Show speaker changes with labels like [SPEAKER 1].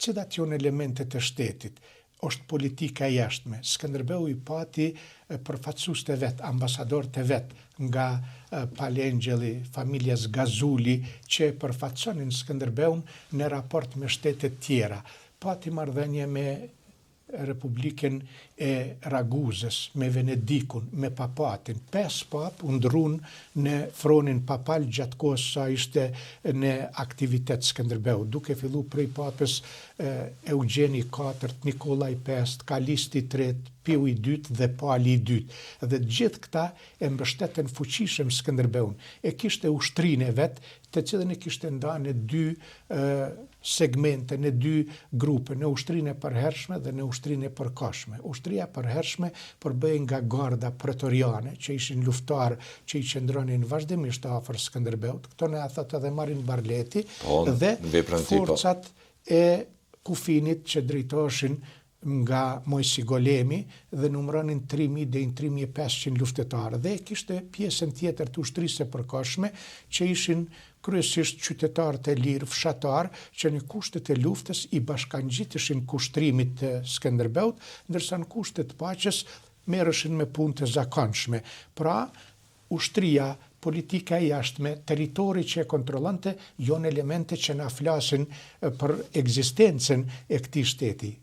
[SPEAKER 1] cilat janë elementet e shtetit. Është politika e jashtme. Skënderbeu i pati përfaqësues të vet, ambasador të vet nga Palengjelli, familjes Gazuli, që përfaqësonin Skënderbeun në raport me shtetet tjera. Pati marrëdhënie me Republikën e Raguzës, me Venedikun, me papatin. 5 papë u ndrun në fronin papal gjatë kohës sa ishte në aktivitet Skënderbeu, duke fillu prej papës Eugjeni IV, Nikolaj V, Kalisti III, Piu i II dhe Pali i II. Dhe gjithë këta e mbështeten fuqishëm Skënderbeun. E kishte ushtrinë e vet, të cilën e kishte ndarë në 2 segmente, në 2 grupe, në ushtrinë e përhershme dhe në ushtrinë e përkohshme. Ushtria e përhershme përbëhej nga garda pretoriane, që ishin luftarë që i qëndronin vazhdimisht afër Skënderbeut. Këto ne thot edhe Marin Barleti dhe forcat e kufinit që drejtoheshin nga Mojsi Golemi dhe numëronin 3.000 deri në 3.500 luftetarë. Dhe kishte pjesën tjetër të ushtrisë së përkohshme që ishin kryesisht qytetarët e lirë, fshatarë, që në kushtet e luftës i bashkangjiteshin kushtrimit të Skënderbeut, ndërsa në kushtet të paqes merreshin me punë të zakonshme. Pra, ushtria, politika e jashtme, territori që e kontrollonte, janë elemente që na flasin për ekzistencën e këtij shteti.